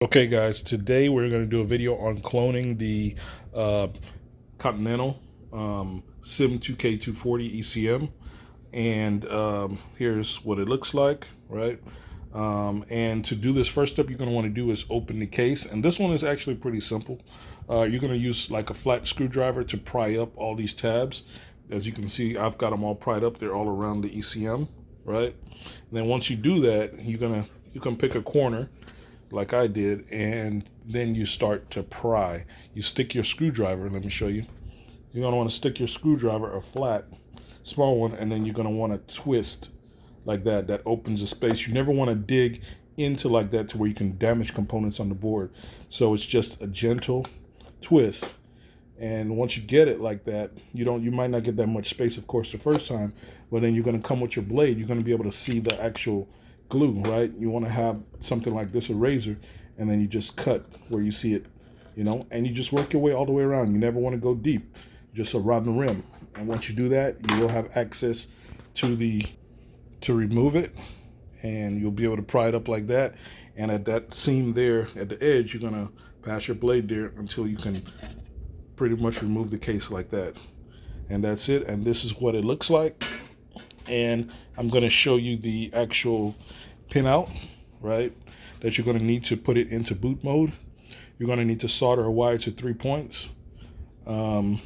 Okay guys, today we're going to do a video on cloning the Continental SIM2K-240 ECM, and here's what it looks like, right? And to do this, first step you're going to want to do is open the case, and this one is actually pretty simple. You're going to use like a flat screwdriver to pry up all these tabs. As you can see, I've got them all pried up. They're all around the ECM, right? And then once you do that, you can pick a corner like I did, and then you start to pry. You stick your screwdriver, let me show you. You're going to want to stick your screwdriver, a flat, small one, and then you're going to want to twist like that. That opens a space. You never want to dig into like that to where you can damage components on the board. So it's just a gentle twist. And once you get it like that, you might not get that much space, of course, the first time, but then you're going to come with your blade. You're going to be able to see the actual glue, right? You want to have something like this, a razor, and then you just cut where you see it, and you just work your way all the way around. You never want to go deep, just around the rim. And once you do that, you will have access to remove it, and you'll be able to pry it up like that. And at that seam there at the edge, you're going to pass your blade there until you can pretty much remove the case like that. And that's it. And this is what it looks like. And I'm going to show you the actual pinout, right, that you're going to need to put it into boot mode. You're going to need to solder a wire to 3 points. One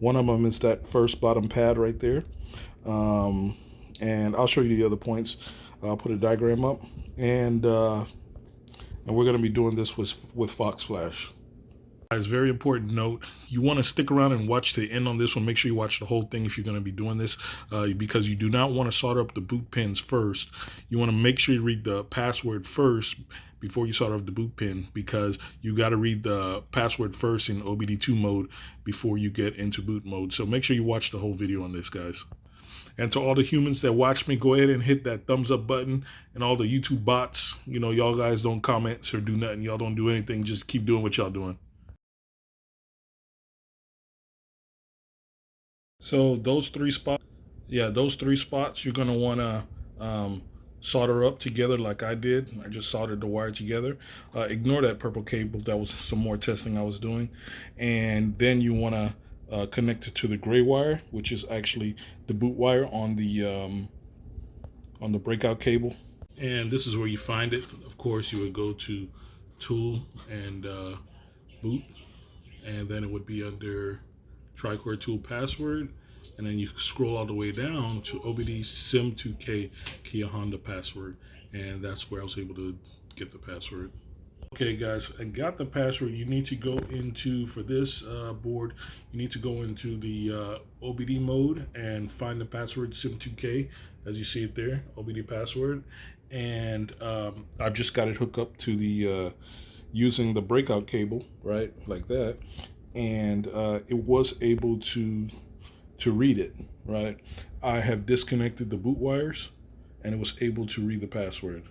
of them is that first bottom pad right there. And I'll show you the other points. I'll put a diagram up. And we're going to be doing this with FoxFlash. Guys, very important note, you want to stick around and watch the end on this one. Make sure you watch the whole thing if you're going to be doing this, because you do not want to solder up the boot pins first. You want to make sure you read the password first before you solder up the boot pin, because you got to read the password first in OBD2 mode before you get into boot mode. So make sure you watch the whole video on this, guys. And to all the humans that watch me, go ahead and hit that thumbs up button. And all the YouTube bots, y'all guys don't comment or do nothing. Y'all don't do anything. Just keep doing what y'all doing. So those three spots, you're gonna want to solder up together like I did. I just soldered the wire together. Ignore that purple cable. That was some more testing I was doing. And then you want to connect it to the gray wire, which is actually the boot wire on the breakout cable. And this is where you find it. Of course, you would go to Tool and Boot, and then it would be under Tricore Tool Password, and then you scroll all the way down to OBD SIM2K Kia Honda password, and that's where I was able to get the password. Okay guys, I got the password. You need to go into, for this board, you need to go into the OBD mode and find the password SIM2K, as you see it there, OBD password. And I've just got it hooked up to the using the breakout cable, right, like that. And it was able to read it, right? I have disconnected the boot wires, and it was able to read the password.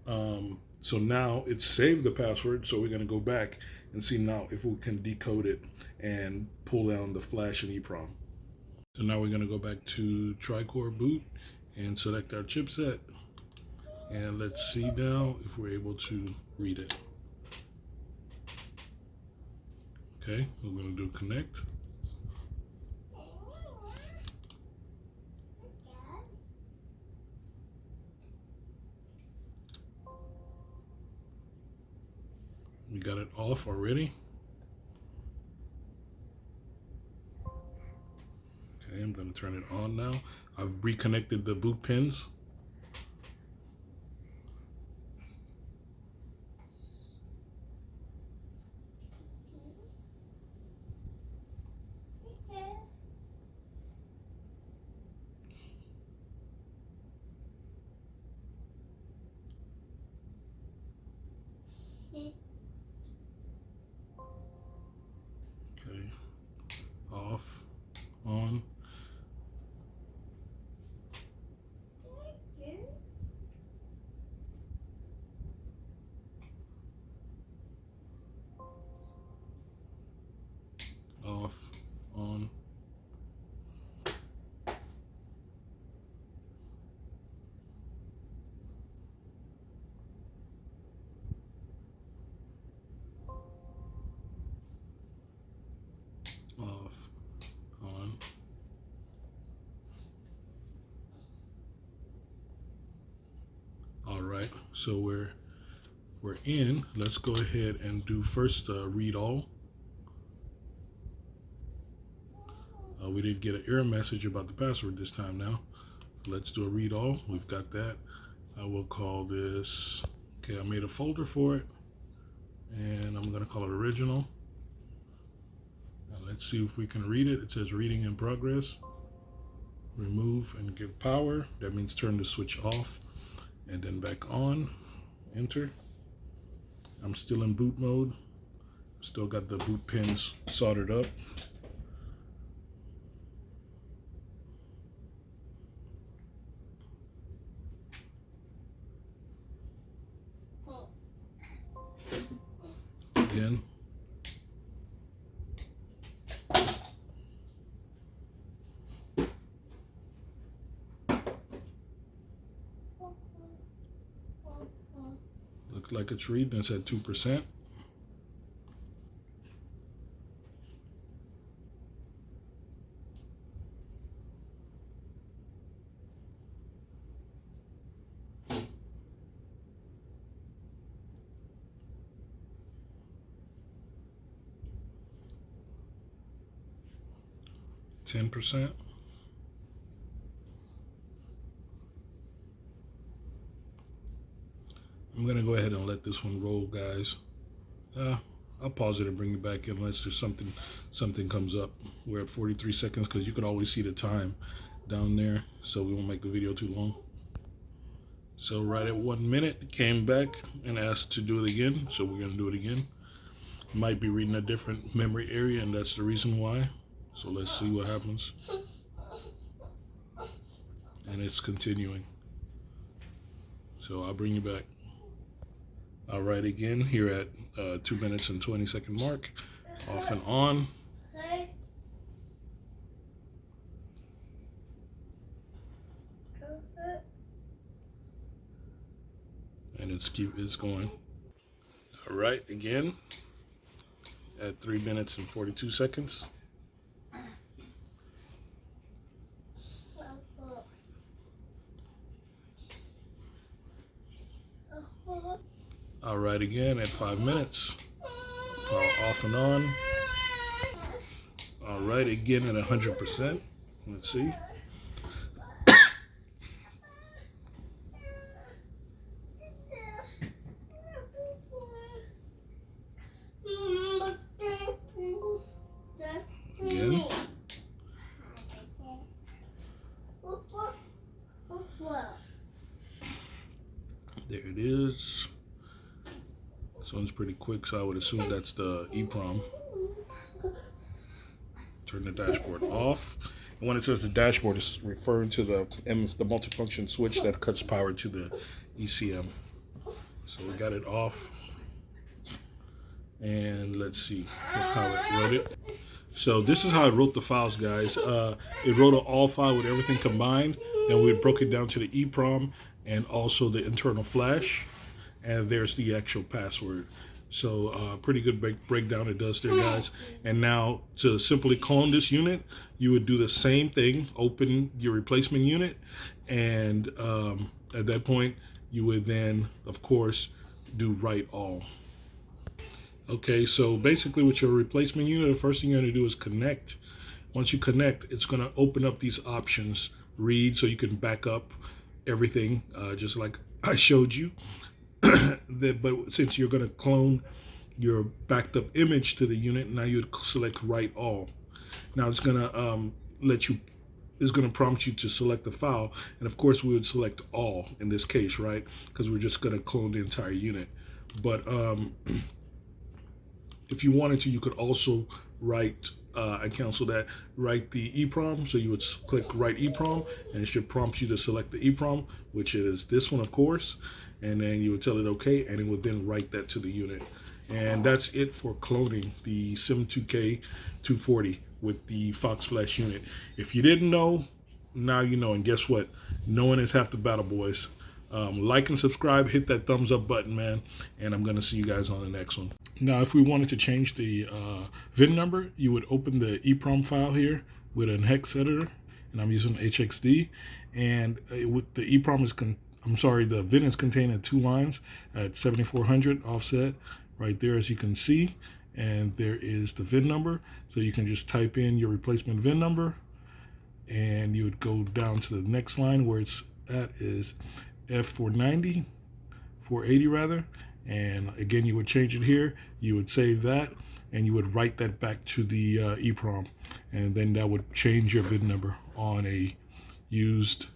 So now it's saved the password, so we're going to go back and see now if we can decode it and pull down the flash and EEPROM. So now we're going to go back to Tricore Boot and select our chipset, and let's see now if we're able to read it. Okay, we're going to do connect. We got it off already. Okay, I'm going to turn it on now. I've reconnected the boot pins. Okay, off, on. Off, on. right? So we're in. Let's go ahead and do first read all. We did get an error message about the password this time now. Let's do a read all. We've got that. I will call this, okay, I made a folder for it, and I'm gonna call it original. Now let's see if we can read it. It says reading in progress. Remove and give power. That means turn the switch off and then back on. Enter. I'm still in boot mode. Still got the boot pins soldered up. Again. Looks like it's reading. It's at 2%. %. I'm gonna go ahead and let this one roll, guys. I'll pause it and bring it back in unless there's something comes up. We're at 43 seconds because you can always see the time down there, so we won't make the video too long. So right at 1 minute, it came back and asked to do it again, so we're gonna do it again. Might be reading a different memory area, and that's the reason why. So let's see what happens. And it's continuing. So I'll bring you back. All right, again, here at 2 minutes and 20-second mark, off and on. And it's going. All right, again, at 3 minutes and 42 seconds. All right, again at 5 minutes. Power off and on. All right, again at 100%. Let's see. Again. There it is. This one's pretty quick, so I would assume that's the EEPROM. Turn the dashboard off. And when it says the dashboard, it's referring to the multifunction switch that cuts power to the ECM. So we got it off. And let's see how it wrote it. So this is how it wrote the files, guys. It wrote an all file with everything combined. Then we broke it down to the EEPROM and also the internal flash. And there's the actual password. So pretty good breakdown it does there, guys. And now to simply clone this unit, you would do the same thing. Open your replacement unit, and at that point you would then, of course, do write all. Okay, so basically with your replacement unit, the first thing you're going to do is connect. Once you connect, it's going to open up these options. Read, so you can back up everything, just like I showed you. But since you're going to clone your backed up image to the unit, now you'd select write all. Now it's going to it's going to prompt you to select the file, and of course we would select all in this case, right? Because we're just going to clone the entire unit. But if you wanted to, you could also write, I cancel that, write the EEPROM. So you would click write EEPROM, and it should prompt you to select the EEPROM, which is this one, of course. And then you would tell it okay, and it would then write that to the unit. And that's it for cloning the SIM2K-240 with the FoxFlash unit. If you didn't know, now you know. And guess what? Knowing is half the battle, boys. Like and subscribe, hit that thumbs up button, man. And I'm going to see you guys on the next one. Now, if we wanted to change the VIN number, you would open the EEPROM file here with an hex editor. And I'm using HXD. And the EEPROM is I'm sorry, the VIN is contained in 2 lines at 7400 offset right there, as you can see. And there is the VIN number. So you can just type in your replacement VIN number, and you would go down to the next line where it's at is F490, 480 rather. And again, you would change it here. You would save that, and you would write that back to the EEPROM, and then that would change your VIN number on a used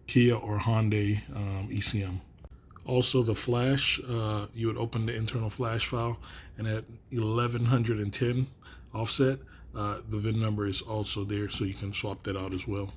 Kia or Hyundai ECM. Also, the flash, you would open the internal flash file, and at 1110 offset, the VIN number is also there, so you can swap that out as well.